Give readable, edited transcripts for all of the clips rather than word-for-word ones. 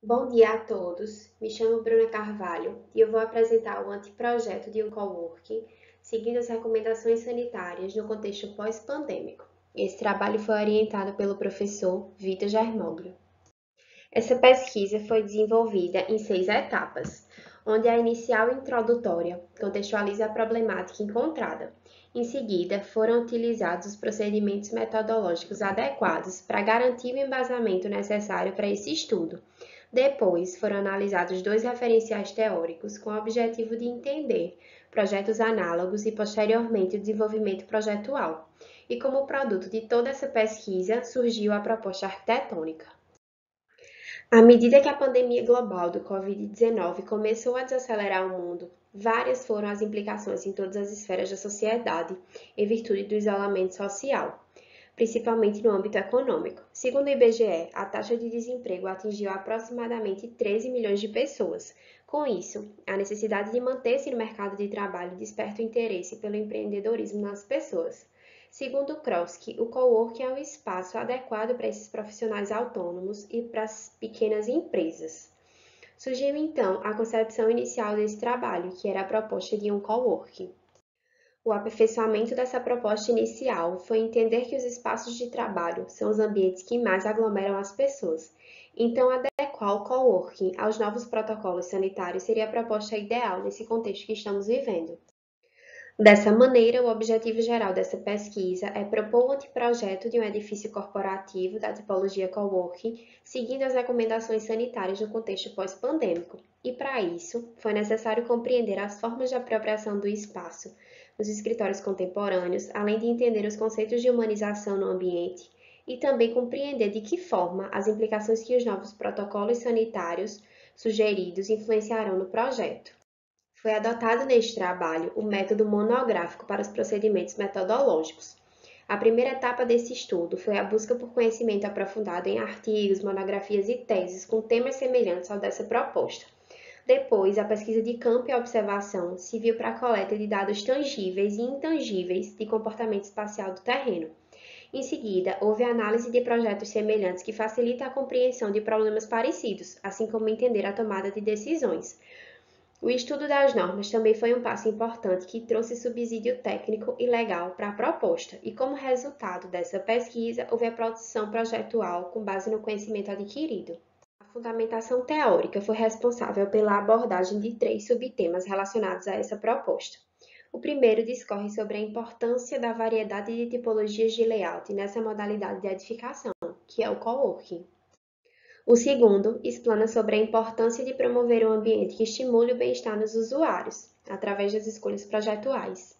Bom dia a todos, me chamo Bruna Carvalho e eu vou apresentar o anteprojeto de um coworking, seguindo as recomendações sanitárias no contexto pós-pandêmico. Esse trabalho foi orientado pelo professor Vitor Germoglio. Essa pesquisa foi desenvolvida em 6 etapas, onde a inicial introdutória contextualiza a problemática encontrada. Em seguida, foram utilizados os procedimentos metodológicos adequados para garantir o embasamento necessário para esse estudo. Depois, foram analisados 2 referenciais teóricos com o objetivo de entender projetos análogos e, posteriormente, o desenvolvimento projetual. E como produto de toda essa pesquisa, surgiu a proposta arquitetônica. À medida que a pandemia global do Covid-19 começou a desacelerar o mundo, várias foram as implicações em todas as esferas da sociedade, em virtude do isolamento social, principalmente no âmbito econômico. Segundo o IBGE, a taxa de desemprego atingiu aproximadamente 13 milhões de pessoas. Com isso, a necessidade de manter-se no mercado de trabalho desperta o interesse pelo empreendedorismo nas pessoas. Segundo Kroski, o coworking é um espaço adequado para esses profissionais autônomos e para as pequenas empresas. Surgiu então a concepção inicial desse trabalho, que era a proposta de um coworking. O aperfeiçoamento dessa proposta inicial foi entender que os espaços de trabalho são os ambientes que mais aglomeram as pessoas. Então, adequar o coworking aos novos protocolos sanitários seria a proposta ideal nesse contexto que estamos vivendo. Dessa maneira, o objetivo geral dessa pesquisa é propor um anteprojeto de um edifício corporativo da tipologia coworking, seguindo as recomendações sanitárias no contexto pós-pandêmico. E, para isso, foi necessário compreender as formas de apropriação do espaço nos escritórios contemporâneos, além de entender os conceitos de humanização no ambiente e também compreender de que forma as implicações que os novos protocolos sanitários sugeridos influenciarão no projeto. Foi adotado neste trabalho o método monográfico para os procedimentos metodológicos. A primeira etapa desse estudo foi a busca por conhecimento aprofundado em artigos, monografias e teses com temas semelhantes ao dessa proposta. Depois, a pesquisa de campo e observação serviu para a coleta de dados tangíveis e intangíveis de comportamento espacial do terreno. Em seguida, houve a análise de projetos semelhantes que facilita a compreensão de problemas parecidos, assim como entender a tomada de decisões. O estudo das normas também foi um passo importante que trouxe subsídio técnico e legal para a proposta, e como resultado dessa pesquisa, houve a produção projetual com base no conhecimento adquirido. A fundamentação teórica foi responsável pela abordagem de 3 subtemas relacionados a essa proposta. O primeiro discorre sobre a importância da variedade de tipologias de layout nessa modalidade de edificação, que é o coworking. O segundo explana sobre a importância de promover um ambiente que estimule o bem-estar nos usuários, através das escolhas projetuais.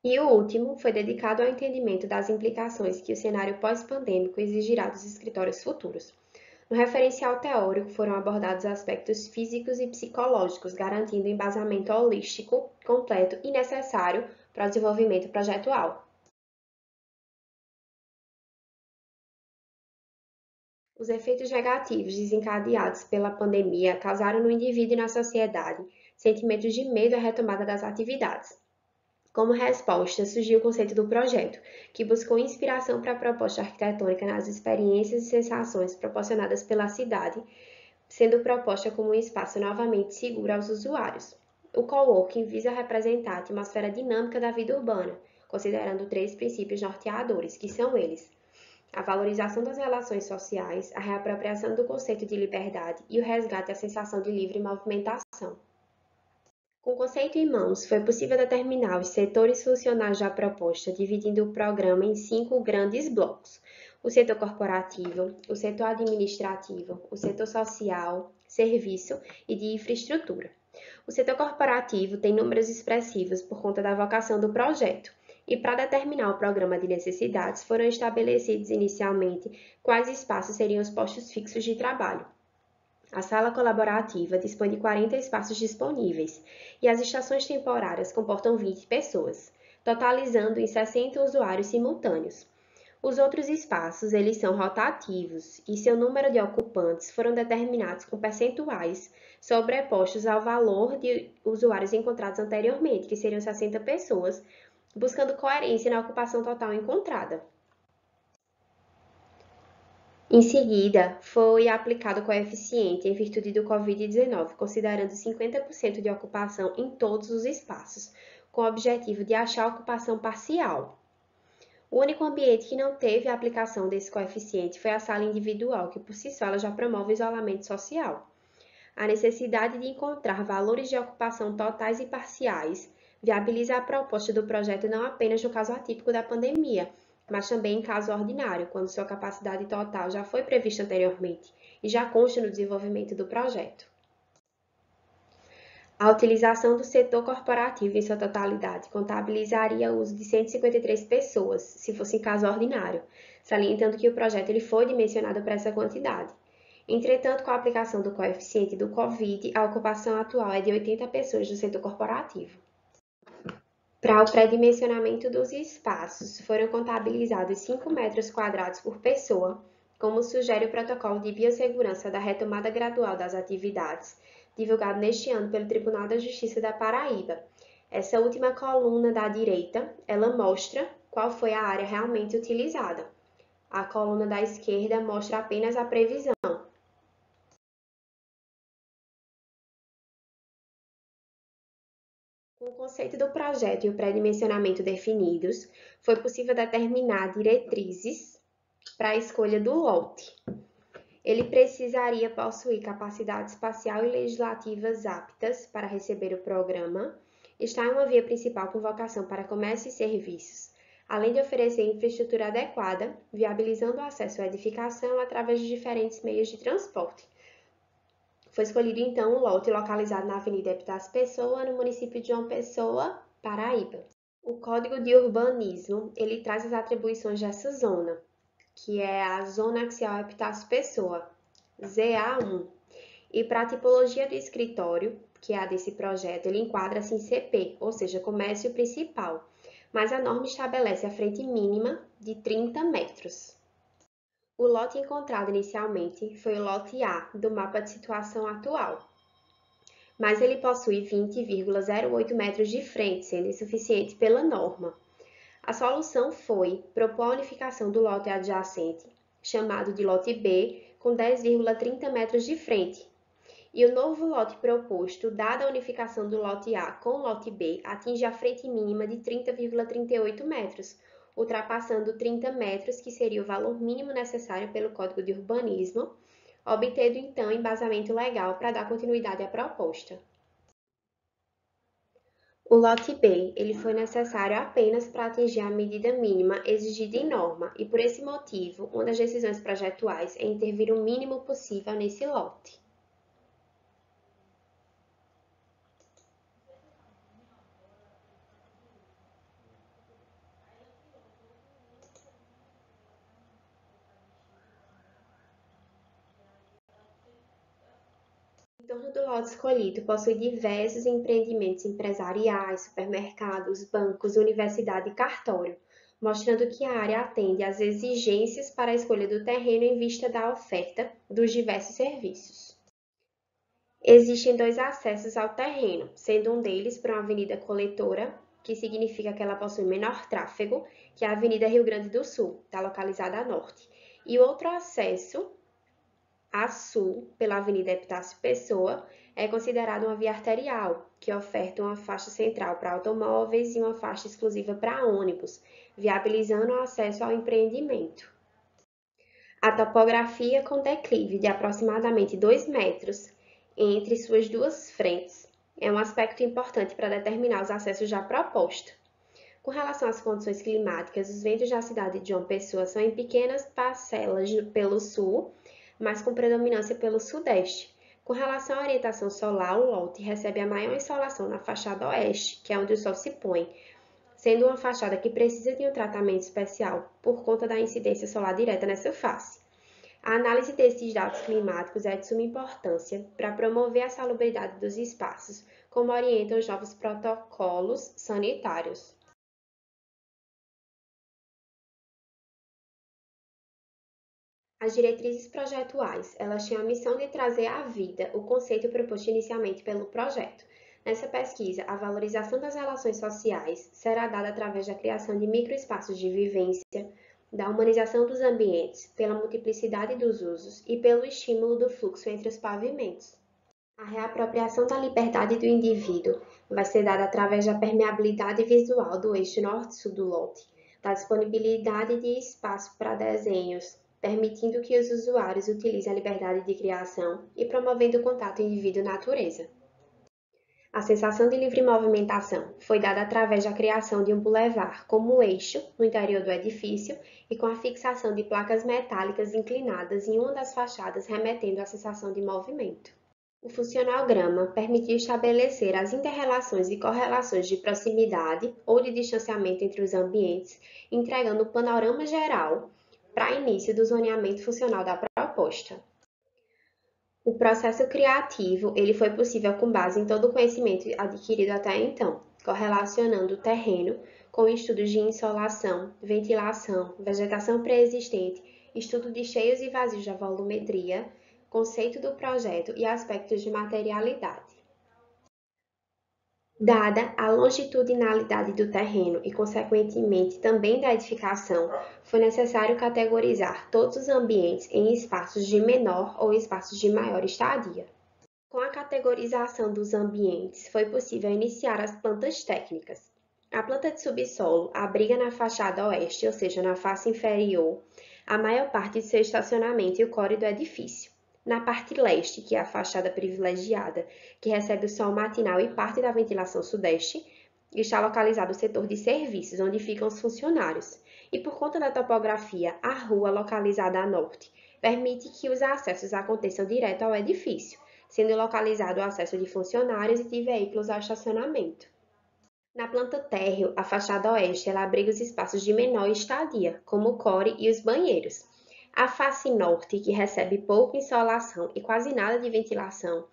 E o último foi dedicado ao entendimento das implicações que o cenário pós-pandêmico exigirá dos escritórios futuros. No referencial teórico foram abordados aspectos físicos e psicológicos, garantindo embasamento holístico, completo e necessário para o desenvolvimento projetual. Os efeitos negativos desencadeados pela pandemia causaram no indivíduo e na sociedade sentimentos de medo à retomada das atividades. Como resposta, surgiu o conceito do projeto, que buscou inspiração para a proposta arquitetônica nas experiências e sensações proporcionadas pela cidade, sendo proposta como um espaço novamente seguro aos usuários. O coworking visa representar a atmosfera dinâmica da vida urbana, considerando 3 princípios norteadores, que são eles: a valorização das relações sociais, a reapropriação do conceito de liberdade e o resgate da sensação de livre movimentação. Com o conceito em mãos, foi possível determinar os setores funcionais da proposta, dividindo o programa em 5 grandes blocos: o setor corporativo, o setor administrativo, o setor social, serviço e de infraestrutura. O setor corporativo tem números expressivos por conta da vocação do projeto, e para determinar o programa de necessidades foram estabelecidos inicialmente quais espaços seriam os postos fixos de trabalho. A sala colaborativa dispõe de 40 espaços disponíveis e as estações temporárias comportam 20 pessoas, totalizando em 60 usuários simultâneos. Os outros espaços, eles são rotativos e seu número de ocupantes foram determinados com percentuais sobrepostos ao valor de usuários encontrados anteriormente, que seriam 60 pessoas, buscando coerência na ocupação total encontrada. Em seguida, foi aplicado o coeficiente em virtude do Covid-19, considerando 50% de ocupação em todos os espaços, com o objetivo de achar ocupação parcial. O único ambiente que não teve a aplicação desse coeficiente foi a sala individual, que por si só ela já promove o isolamento social. A necessidade de encontrar valores de ocupação totais e parciais viabiliza a proposta do projeto não apenas no caso atípico da pandemia, mas também em caso ordinário, quando sua capacidade total já foi prevista anteriormente e já consta no desenvolvimento do projeto. A utilização do setor corporativo em sua totalidade contabilizaria o uso de 153 pessoas, se fosse em caso ordinário, salientando que o projeto ele foi dimensionado para essa quantidade. Entretanto, com a aplicação do coeficiente do Covid, a ocupação atual é de 80 pessoas do setor corporativo. Para o pré-dimensionamento dos espaços, foram contabilizados 5 metros quadrados por pessoa, como sugere o protocolo de biossegurança da retomada gradual das atividades, divulgado neste ano pelo Tribunal da Justiça da Paraíba. Essa última coluna da direita, ela mostra qual foi a área realmente utilizada. A coluna da esquerda mostra apenas a previsão. Com o conceito do projeto e o pré-dimensionamento definidos, foi possível determinar diretrizes para a escolha do lote. Ele precisaria possuir capacidade espacial e legislativas aptas para receber o programa, estar em uma via principal com vocação para comércio e serviços, além de oferecer infraestrutura adequada, viabilizando o acesso à edificação através de diferentes meios de transporte. Foi escolhido então um lote localizado na Avenida Epitácio Pessoa, no município de João Pessoa, Paraíba. O Código de Urbanismo, ele traz as atribuições dessa zona, que é a Zona Axial Epitácio Pessoa, ZA1. E para a tipologia do escritório, que é a desse projeto, ele enquadra-se em CP, ou seja, comércio principal, mas a norma estabelece a frente mínima de 30 metros. O lote encontrado inicialmente foi o lote A do mapa de situação atual, mas ele possui 20,08 metros de frente, sendo insuficiente pela norma. A solução foi propor a unificação do lote adjacente, chamado de lote B, com 10,30 metros de frente. E o novo lote proposto, dada a unificação do lote A com o lote B, atinge a frente mínima de 30,38 metros, ultrapassando 30 metros, que seria o valor mínimo necessário pelo Código de Urbanismo, obtendo então embasamento legal para dar continuidade à proposta. O lote B ele foi necessário apenas para atingir a medida mínima exigida em norma e, por esse motivo, uma das decisões projetuais é intervir o mínimo possível nesse lote. O entorno do lote escolhido possui diversos empreendimentos empresariais, supermercados, bancos, universidade e cartório, mostrando que a área atende às exigências para a escolha do terreno em vista da oferta dos diversos serviços. Existem dois acessos ao terreno, sendo um deles por uma avenida coletora, que significa que ela possui menor tráfego, que é a Avenida Rio Grande do Sul, está localizada a norte, e o outro acesso a sul, pela Avenida Epitácio Pessoa, é considerada uma via arterial, que oferta uma faixa central para automóveis e uma faixa exclusiva para ônibus, viabilizando o acesso ao empreendimento. A topografia com declive de aproximadamente 2 metros entre suas duas frentes é um aspecto importante para determinar os acessos já propostos. Com relação às condições climáticas, os ventos da cidade de João Pessoa são em pequenas parcelas pelo sul, mas com predominância pelo sudeste. Com relação à orientação solar, o lote recebe a maior insolação na fachada oeste, que é onde o sol se põe, sendo uma fachada que precisa de um tratamento especial por conta da incidência solar direta nessa face. A análise desses dados climáticos é de suma importância para promover a salubridade dos espaços, como orientam os novos protocolos sanitários. As diretrizes projetuais, elas têm a missão de trazer à vida o conceito proposto inicialmente pelo projeto. Nessa pesquisa, a valorização das relações sociais será dada através da criação de microespaços de vivência, da humanização dos ambientes, pela multiplicidade dos usos e pelo estímulo do fluxo entre os pavimentos. A reapropriação da liberdade do indivíduo vai ser dada através da permeabilidade visual do eixo norte-sul do lote, da disponibilidade de espaço para desenhos, permitindo que os usuários utilizem a liberdade de criação e promovendo o contato indivíduo-natureza. A sensação de livre movimentação foi dada através da criação de um bulevar como eixo no interior do edifício e com a fixação de placas metálicas inclinadas em uma das fachadas, remetendo à sensação de movimento. O funcionalgrama permitiu estabelecer as interrelações e correlações de proximidade ou de distanciamento entre os ambientes, entregando um panorama geral para início do zoneamento funcional da proposta. O processo criativo ele foi possível com base em todo o conhecimento adquirido até então, correlacionando o terreno com estudos de insolação, ventilação, vegetação pré-existente, estudo de cheios e vazios da volumetria, conceito do projeto e aspectos de materialidade. Dada a longitudinalidade do terreno e, consequentemente, também da edificação, foi necessário categorizar todos os ambientes em espaços de menor ou espaços de maior estadia. Com a categorização dos ambientes, foi possível iniciar as plantas técnicas. A planta de subsolo abriga na fachada oeste, ou seja, na face inferior, a maior parte de seu estacionamento e o core do edifício. Na parte leste, que é a fachada privilegiada, que recebe o sol matinal e parte da ventilação sudeste, está localizado o setor de serviços, onde ficam os funcionários. E por conta da topografia, a rua localizada a norte permite que os acessos aconteçam direto ao edifício, sendo localizado o acesso de funcionários e de veículos ao estacionamento. Na planta térreo, a fachada oeste ela abriga os espaços de menor estadia, como o core e os banheiros. A face norte, que recebe pouca insolação e quase nada de ventilação,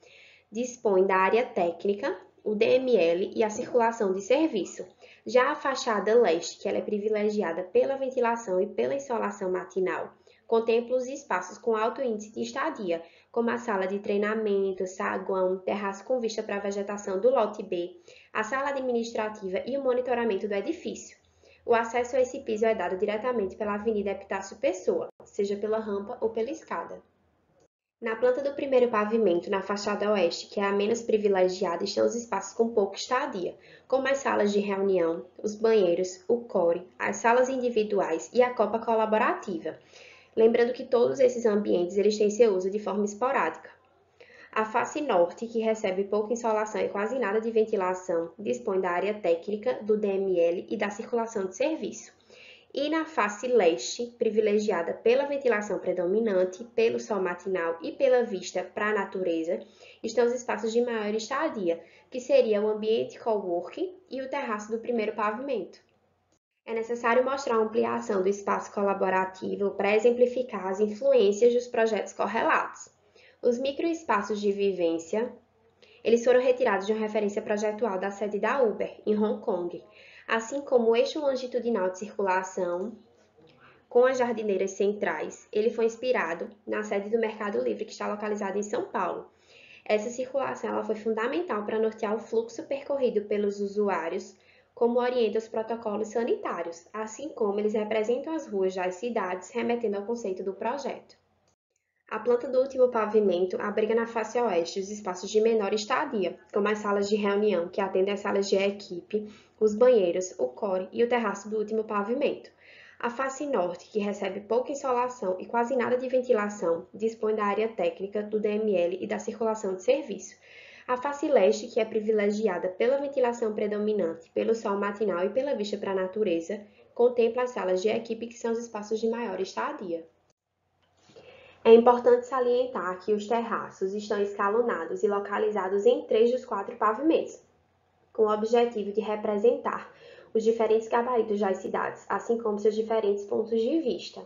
dispõe da área técnica, o DML e a circulação de serviço. Já a fachada leste, que ela é privilegiada pela ventilação e pela insolação matinal, contempla os espaços com alto índice de estadia, como a sala de treinamento, saguão, terraço com vista para a vegetação do lote B, a sala administrativa e o monitoramento do edifício. O acesso a esse piso é dado diretamente pela Avenida Epitácio Pessoa, seja pela rampa ou pela escada. Na planta do primeiro pavimento, na fachada oeste, que é a menos privilegiada, estão os espaços com pouca estadia, como as salas de reunião, os banheiros, o core, as salas individuais e a copa colaborativa. Lembrando que todos esses ambientes eles têm seu uso de forma esporádica. A face norte, que recebe pouca insolação e quase nada de ventilação, dispõe da área técnica, do DML e da circulação de serviço. E na face leste, privilegiada pela ventilação predominante, pelo sol matinal e pela vista para a natureza, estão os espaços de maior estadia, que seria o ambiente coworking e o terraço do primeiro pavimento. É necessário mostrar a ampliação do espaço colaborativo para exemplificar as influências dos projetos correlatos. Os microespaços de vivência, eles foram retirados de uma referência projetual da sede da Uber, em Hong Kong, assim como o eixo longitudinal de circulação com as jardineiras centrais. Ele foi inspirado na sede do Mercado Livre, que está localizada em São Paulo. Essa circulação ela foi fundamental para nortear o fluxo percorrido pelos usuários, como orienta os protocolos sanitários, assim como eles representam as ruas das cidades, remetendo ao conceito do projeto. A planta do último pavimento abriga na face oeste os espaços de menor estadia, como as salas de reunião, que atendem às salas de equipe, os banheiros, o core e o terraço do último pavimento. A face norte, que recebe pouca insolação e quase nada de ventilação, dispõe da área técnica, do DML e da circulação de serviço. A face leste, que é privilegiada pela ventilação predominante, pelo sol matinal e pela vista para a natureza, contempla as salas de equipe, que são os espaços de maior estadia. É importante salientar que os terraços estão escalonados e localizados em 3 dos 4 pavimentos, com o objetivo de representar os diferentes gabaritos das cidades, assim como seus diferentes pontos de vista.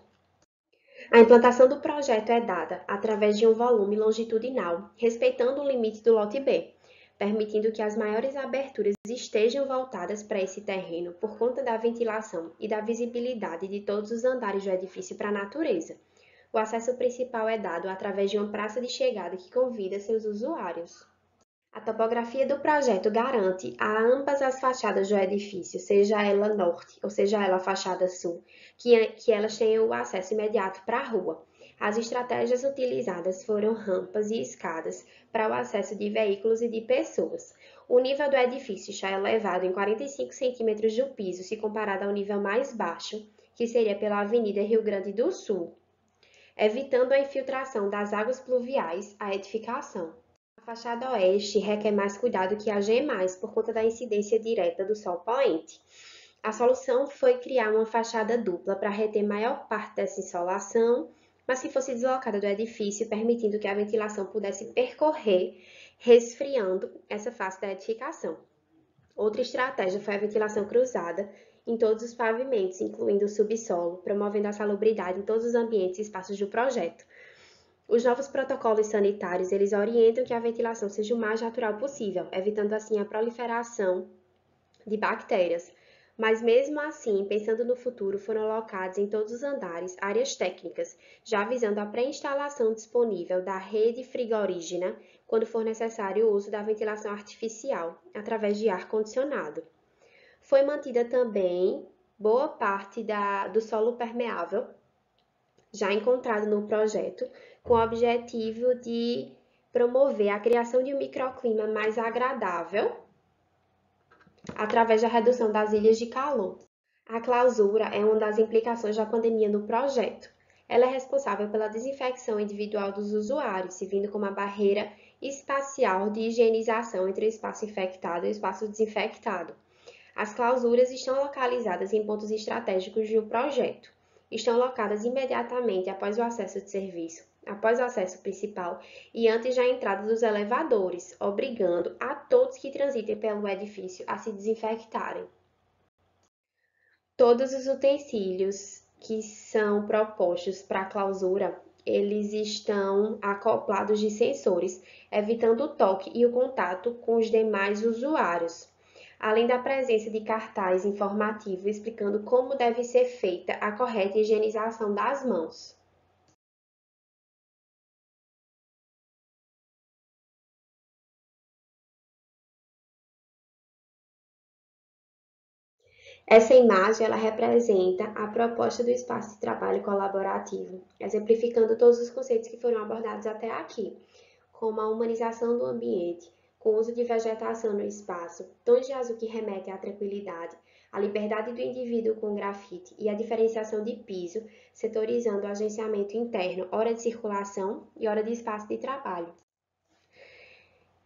A implantação do projeto é dada através de um volume longitudinal, respeitando o limite do lote B, permitindo que as maiores aberturas estejam voltadas para esse terreno por conta da ventilação e da visibilidade de todos os andares do edifício para a natureza. O acesso principal é dado através de uma praça de chegada que convida seus usuários. A topografia do projeto garante a ambas as fachadas do edifício, seja ela norte ou seja ela a fachada sul, que elas tenham o acesso imediato para a rua. As estratégias utilizadas foram rampas e escadas para o acesso de veículos e de pessoas. O nível do edifício está elevado em 45 centímetros do piso, se comparado ao nível mais baixo, que seria pela Avenida Rio Grande do Sul, evitando a infiltração das águas pluviais à edificação. A fachada oeste requer mais cuidado que a G+, por conta da incidência direta do sol poente. A solução foi criar uma fachada dupla para reter maior parte dessa insolação, mas que fosse deslocada do edifício, permitindo que a ventilação pudesse percorrer, resfriando essa face da edificação. Outra estratégia foi a ventilação cruzada em todos os pavimentos, incluindo o subsolo, promovendo a salubridade em todos os ambientes e espaços do projeto. Os novos protocolos sanitários, eles orientam que a ventilação seja o mais natural possível, evitando assim a proliferação de bactérias. Mas mesmo assim, pensando no futuro, foram alocados em todos os andares áreas técnicas, já visando a pré-instalação disponível da rede frigorígena quando for necessário o uso da ventilação artificial, através de ar-condicionado. Foi mantida também boa parte do solo permeável, já encontrado no projeto, com o objetivo de promover a criação de um microclima mais agradável através da redução das ilhas de calor. A clausura é uma das implicações da pandemia no projeto. Ela é responsável pela desinfecção individual dos usuários, servindo como a barreira espacial de higienização entre o espaço infectado e o espaço desinfectado. As clausuras estão localizadas em pontos estratégicos do projeto. Estão locadas imediatamente após o acesso de serviço, após o acesso principal e antes da entrada dos elevadores, obrigando a todos que transitem pelo edifício a se desinfectarem. Todos os utensílios que são propostos para a clausura, eles estão acoplados de sensores, evitando o toque e o contato com os demais usuários, além da presença de cartaz informativo explicando como deve ser feita a correta higienização das mãos. Essa imagem ela representa a proposta do espaço de trabalho colaborativo, exemplificando todos os conceitos que foram abordados até aqui, como a humanização do ambiente, com o uso de vegetação no espaço, tons de azul que remetem à tranquilidade, a liberdade do indivíduo com grafite e a diferenciação de piso, setorizando o agenciamento interno, hora de circulação e hora de espaço de trabalho.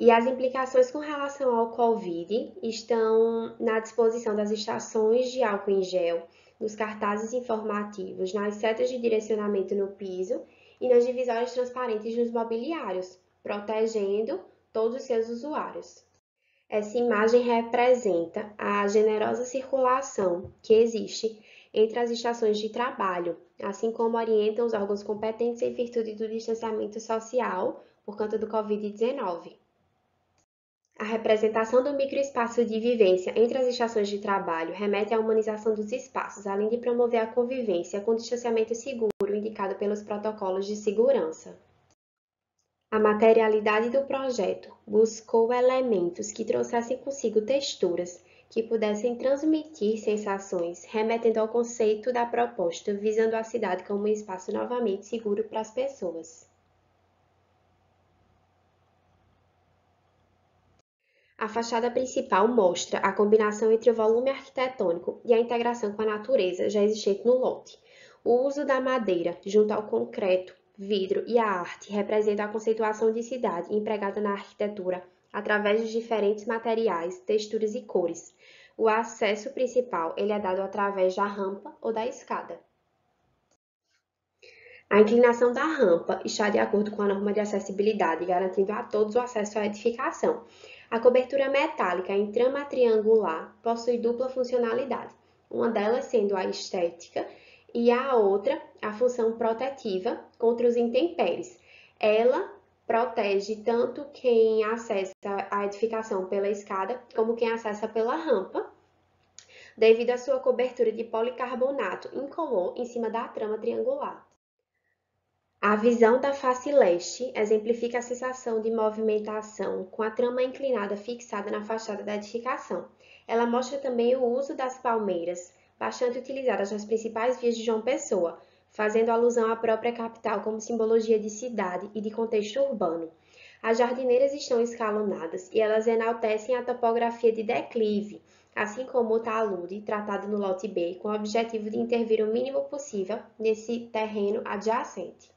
E as implicações com relação ao Covid estão na disposição das estações de álcool em gel, nos cartazes informativos, nas setas de direcionamento no piso e nas divisórias transparentes dos mobiliários, protegendo todos os seus usuários. Essa imagem representa a generosa circulação que existe entre as estações de trabalho, assim como orientam os órgãos competentes em virtude do distanciamento social por conta do Covid-19. A representação do microespaço de vivência entre as estações de trabalho remete à humanização dos espaços, além de promover a convivência com distanciamento seguro indicado pelos protocolos de segurança. A materialidade do projeto buscou elementos que trouxessem consigo texturas que pudessem transmitir sensações, remetendo ao conceito da proposta, visando a cidade como um espaço novamente seguro para as pessoas. A fachada principal mostra a combinação entre o volume arquitetônico e a integração com a natureza já existente no lote. O uso da madeira, junto ao concreto, vidro e a arte, representa a conceituação de cidade empregada na arquitetura através de diferentes materiais, texturas e cores. O acesso principal ele é dado através da rampa ou da escada. A inclinação da rampa está de acordo com a norma de acessibilidade, garantindo a todos o acesso à edificação. A cobertura metálica em trama triangular possui dupla funcionalidade, uma delas sendo a estética e a outra a função protetiva contra os intempéries. Ela protege tanto quem acessa a edificação pela escada como quem acessa pela rampa, devido à sua cobertura de policarbonato incolor em cima da trama triangular. A visão da face leste exemplifica a sensação de movimentação com a trama inclinada fixada na fachada da edificação. Ela mostra também o uso das palmeiras, bastante utilizadas nas principais vias de João Pessoa, fazendo alusão à própria capital como simbologia de cidade e de contexto urbano. As jardineiras estão escalonadas e elas enaltecem a topografia de declive, assim como o talude, tratado no lote B, com o objetivo de intervir o mínimo possível nesse terreno adjacente.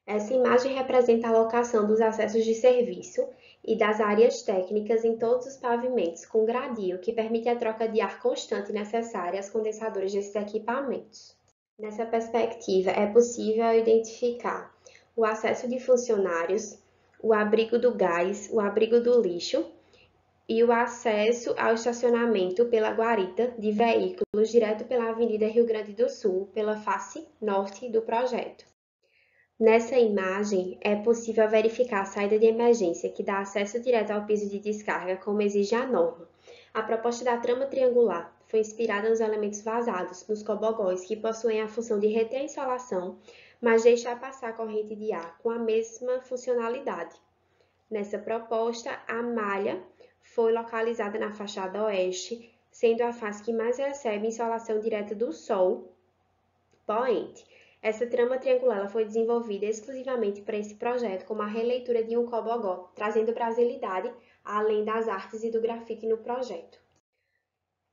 Essa imagem representa a locação dos acessos de serviço e das áreas técnicas em todos os pavimentos, com gradil, que permite a troca de ar constante necessária às condensadoras desses equipamentos. Nessa perspectiva, é possível identificar o acesso de funcionários, o abrigo do gás, o abrigo do lixo e o acesso ao estacionamento pela guarita de veículos direto pela Avenida Rio Grande do Sul, pela face norte do projeto. Nessa imagem, é possível verificar a saída de emergência que dá acesso direto ao piso de descarga, como exige a norma. A proposta da trama triangular foi inspirada nos elementos vazados, nos cobogóis, que possuem a função de reter a insolação, mas deixar passar a corrente de ar com a mesma funcionalidade. Nessa proposta, a malha foi localizada na fachada oeste, sendo a face que mais recebe insolação direta do sol poente. Essa trama triangular foi desenvolvida exclusivamente para esse projeto como a releitura de um cobogó, trazendo brasilidade além das artes e do grafite no projeto.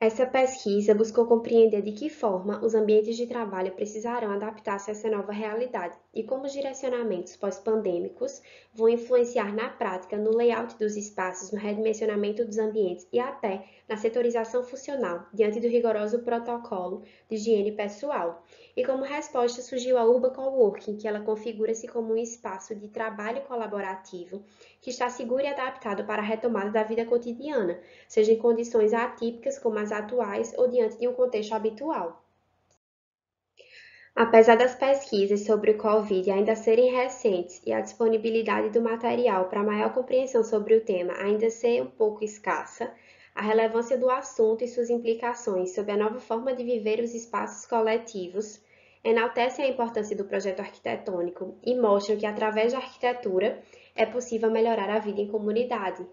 Essa pesquisa buscou compreender de que forma os ambientes de trabalho precisarão adaptar-se a essa nova realidade e como os direcionamentos pós-pandêmicos vão influenciar na prática no layout dos espaços, no redimensionamento dos ambientes e até na setorização funcional, diante do rigoroso protocolo de higiene pessoal. E como resposta surgiu a Urban Coworking, que ela configura-se como um espaço de trabalho colaborativo que está seguro e adaptado para a retomada da vida cotidiana, seja em condições atípicas como as atuais ou diante de um contexto habitual. Apesar das pesquisas sobre o Covid ainda serem recentes e a disponibilidade do material para maior compreensão sobre o tema ainda ser um pouco escassa, a relevância do assunto e suas implicações sobre a nova forma de viver os espaços coletivos enaltecem a importância do projeto arquitetônico e mostram que, através da arquitetura, é possível melhorar a vida em comunidade.